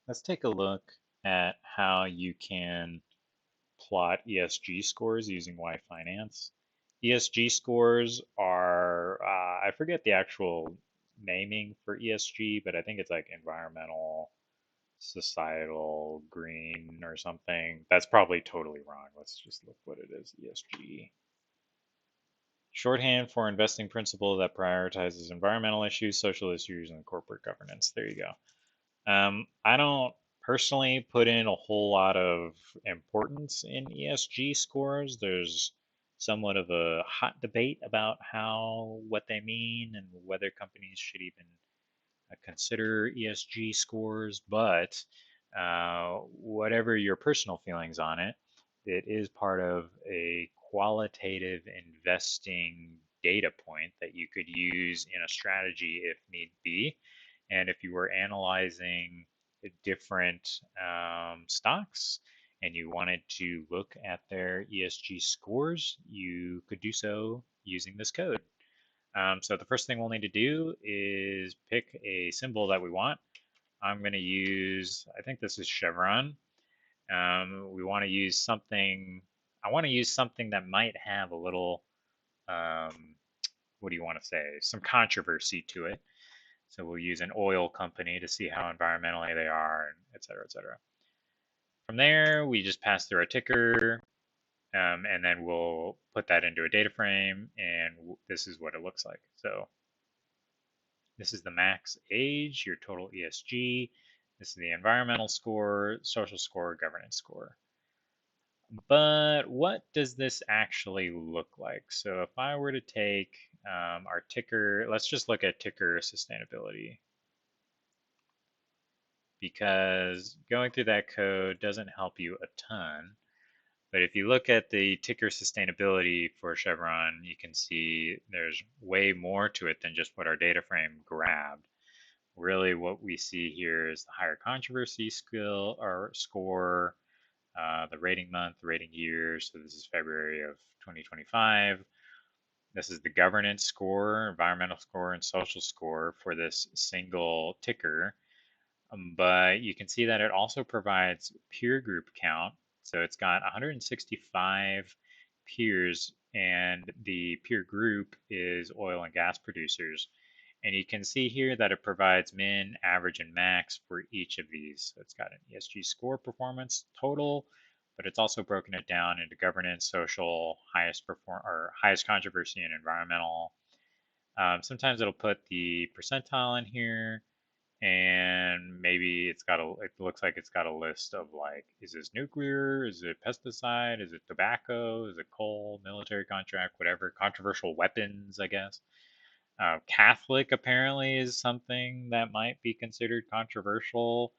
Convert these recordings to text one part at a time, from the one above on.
Let's take a look at how you can plot ESG scores using yfinance. ESG scores are, I forget the actual naming for ESG, but I think it's like environmental, societal, green, or something. That's probably totally wrong. Let's just look what it is, ESG. Shorthand for investing principle that prioritizes environmental issues, social issues, and corporate governance. There you go. I don't personally put in a whole lot of importance in ESG scores. There's somewhat of a hot debate about what they mean and whether companies should even consider ESG scores. But whatever your personal feelings on it, it is part of a qualitative investing data point that you could use in a strategy if need be. And if you were analyzing different stocks and you wanted to look at their ESG scores, you could do so using this code. So the first thing we'll need to do is pick a symbol that we want. I'm going to use, I think this is Chevron. We want to use something, I want to use something that might have a little, um, what do you want to say, some controversy to it. So we'll use an oil company to see how environmentally they are, and et cetera, et cetera. From there, we just pass through our ticker, and then we'll put that into a data frame, and this is what it looks like. So this is the max age, your total ESG. This is the environmental score, social score, governance score. But what does this actually look like? So if I were to take our ticker, let's just look at ticker sustainability, because going through that code doesn't help you a ton. But if you look at the ticker sustainability for Chevron, you can see there's way more to it than just what our data frame grabbed. Really, what we see here is the higher controversy skill or score, the rating month, the rating year. So this is February of 2025. This is the governance score, environmental score, and social score for this single ticker. But you can see that it also provides peer group count. So it's got 165 peers, and the peer group is oil and gas producers. And you can see here that it provides min, average, and max for each of these. So it's got an ESG score performance total, but it's also broken it down into governance, social, highest controversy, and environmental. Sometimes it'll put the percentile in here, and maybe it looks like it's got a list of like, is this nuclear, is it pesticide, is it tobacco, is it coal, military contract, whatever, controversial weapons, I guess. Catholic apparently is something that might be considered controversial.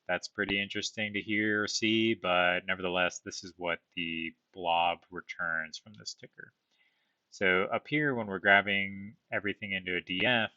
That's pretty interesting to hear or see, but nevertheless, this is what the blob returns from this ticker. So up here, when we're grabbing everything into a DF,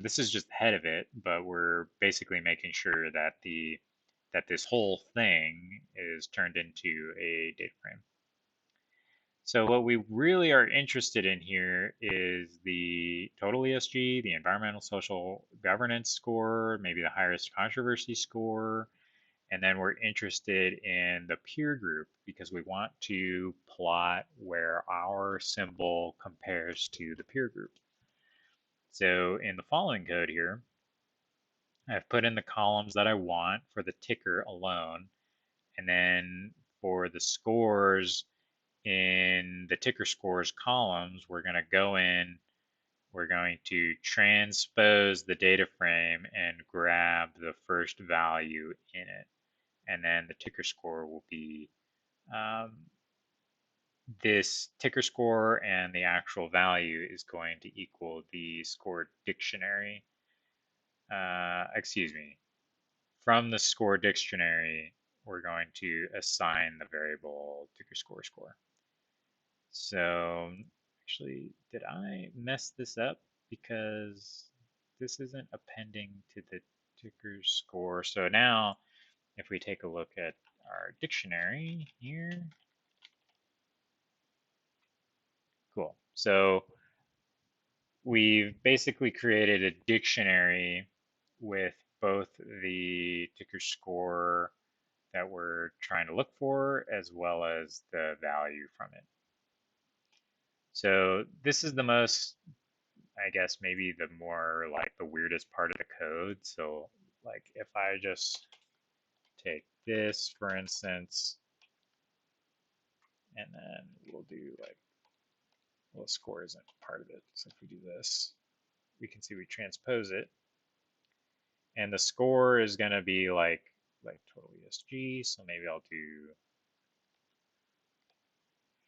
this is just the head of it, but we're basically making sure that this whole thing is turned into a data frame. So what we really are interested in here is the total ESG, the environmental, social, governance score, maybe the highest controversy score, and then we're interested in the peer group because we want to plot where our symbol compares to the peer group. So in the following code here, I've put in the columns that I want for the ticker alone, and then for the scores in the ticker scores columns, we're going to go in, we're going to transpose the data frame and grab the first value in it. And then the ticker score will be this ticker score, and the actual value is going to equal the score dictionary. Excuse me. From the score dictionary, we're going to assign the variable ticker score. So actually, did I mess this up? Because this isn't appending to the ticker score. So now if we take a look at our dictionary here, cool. So we've basically created a dictionary with both the ticker ticker score that we're trying to look for, as well as the value from it. So this is the most, I guess, maybe the more like the weirdest part of the code. So like if I just take this, for instance, and then we'll do like, well, score isn't part of it. So if we do this, we can see we transpose it. And the score is going to be like total ESG. So maybe I'll do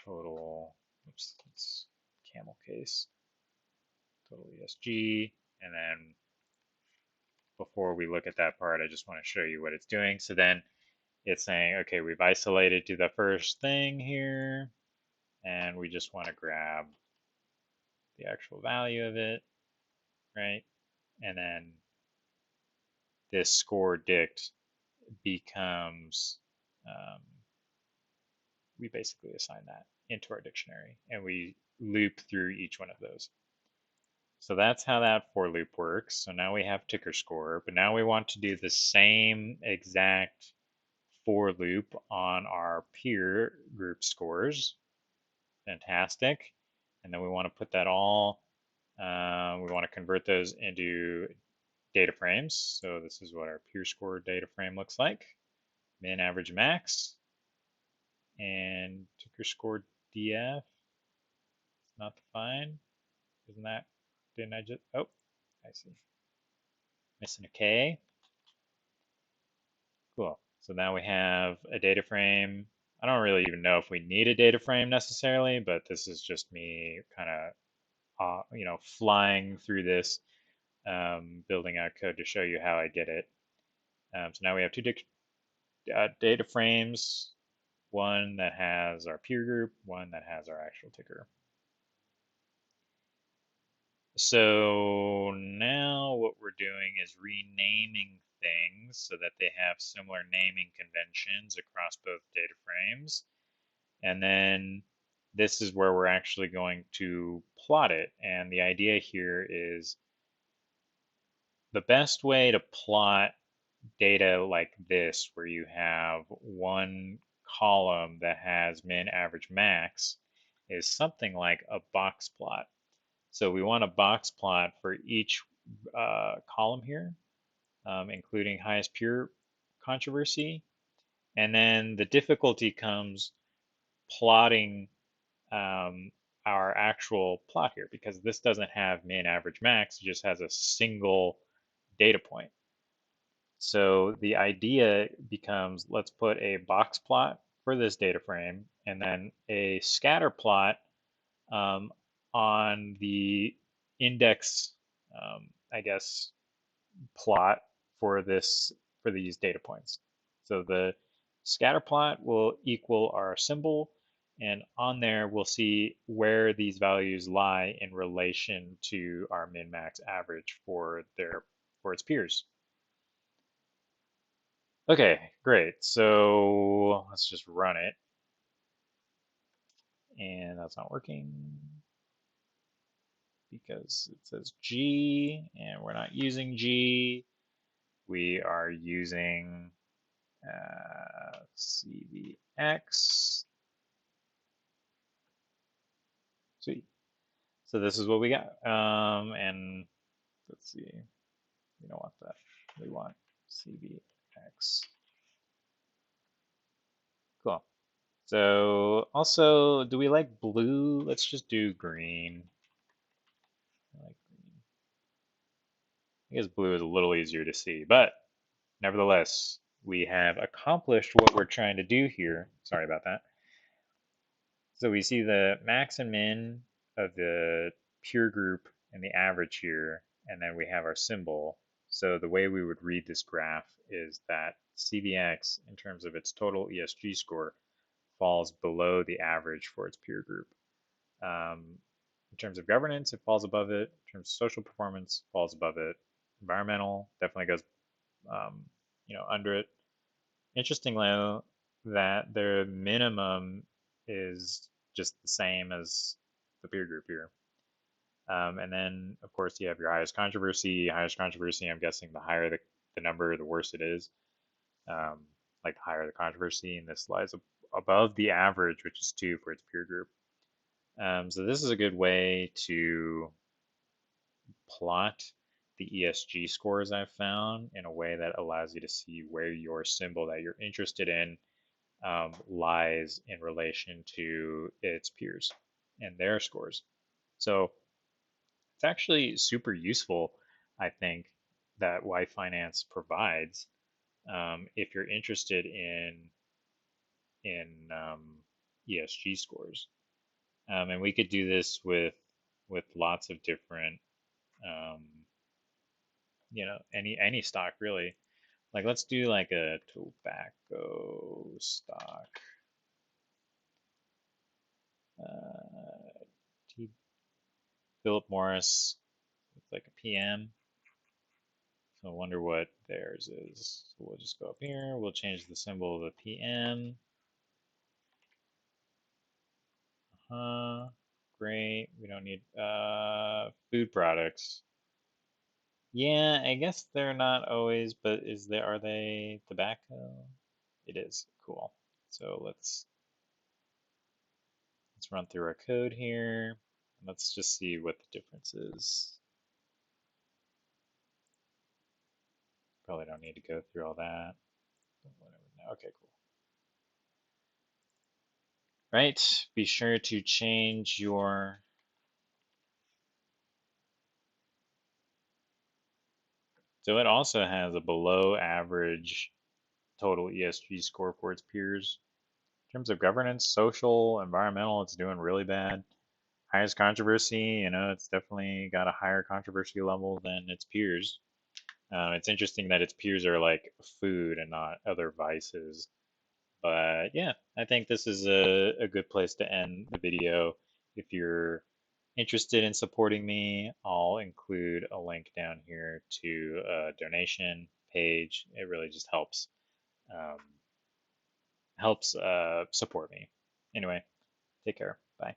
total, oops, it's camel case, total ESG. And then before we look at that part, I just want to show you what it's doing. So then it's saying, okay, we've isolated to the first thing here, and we just want to grab the actual value of it, right? And then this score dict becomes, we basically assign that into our dictionary, and we loop through each one of those. So that's how that for loop works. So now we have ticker score, but now we want to do the same exact for loop on our peer group scores. Fantastic. And then we want to put that all, we want to convert those into data frames. So this is what our peer score data frame looks like. Min, average, max. And ticker score DF. It's not defined. Isn't that, didn't I just, oh, I see. Missing a K. Cool. So now we have a data frame. I don't really even know if we need a data frame necessarily, but this is just me kind of, flying through this, building out code to show you how I get it. So now we have two data frames, one that has our peer group, one that has our actual ticker. So now what we're doing is renaming things so that they have similar naming conventions across both data frames. And then this is where we're actually going to plot it. And the idea here is the best way to plot data like this, where you have one column that has min, average, max, is something like a box plot. So we want a box plot for each column here, including highest pure controversy. And then the difficulty comes plotting our actual plot here, because this doesn't have min, average, max, it just has a single data point. So the idea becomes, let's put a box plot for this data frame and then a scatter plot on the index, I guess, plot for these data points. So the scatter plot will equal our symbol, and on there we'll see where these values lie in relation to our min, max, average for its peers. Okay, great. So let's just run it. And that's not working because it says G and we're not using G. We are using CVX. Sweet. So this is what we got. And let's see. We don't want that. We want CVX. Cool. So also, do we like blue? Let's just do green. I like green. I guess blue is a little easier to see, but nevertheless, we have accomplished what we're trying to do here. Sorry about that. So we see the max and min of the peer group and the average here, and then we have our symbol. So the way we would read this graph is that CVX, in terms of its total ESG score, falls below the average for its peer group. In terms of governance, it falls above it. In terms of social performance, falls above it. Environmental definitely goes, under it. Interestingly, though, that their minimum is just the same as the peer group here. And then, of course, you have your highest controversy. Highest controversy, I'm guessing the higher the number, the worse it is. like the higher the controversy, and this lies above the average, which is 2 for its peer group. So this is a good way to plot the ESG scores I've found in a way that allows you to see where your symbol that you're interested in lies in relation to its peers and their scores. So it's actually super useful, I think, that yfinance provides if you're interested in ESG scores. And we could do this with lots of different, um, any stock really. Like let's do like a tobacco stock. T Philip Morris, it's like a PM. So I wonder what theirs is. So we'll just go up here. We'll change the symbol of the PM. Great. We don't need food products. Yeah, I guess they're not always, but are they tobacco? It is. Cool. So let's run through our code here. Let's just see what the difference is. Probably don't need to go through all that. Okay, cool. Right, be sure to change your so it also has a below average total ESG score for its peers. In terms of governance, social, environmental, it's doing really bad. Highest controversy, it's definitely got a higher controversy level than its peers. It's interesting that its peers are like food and not other vices. But yeah, I think this is a good place to end the video. If you're interested in supporting me, I'll include a link down here to a donation page. It really just um, helps support me. Anyway, take care. Bye.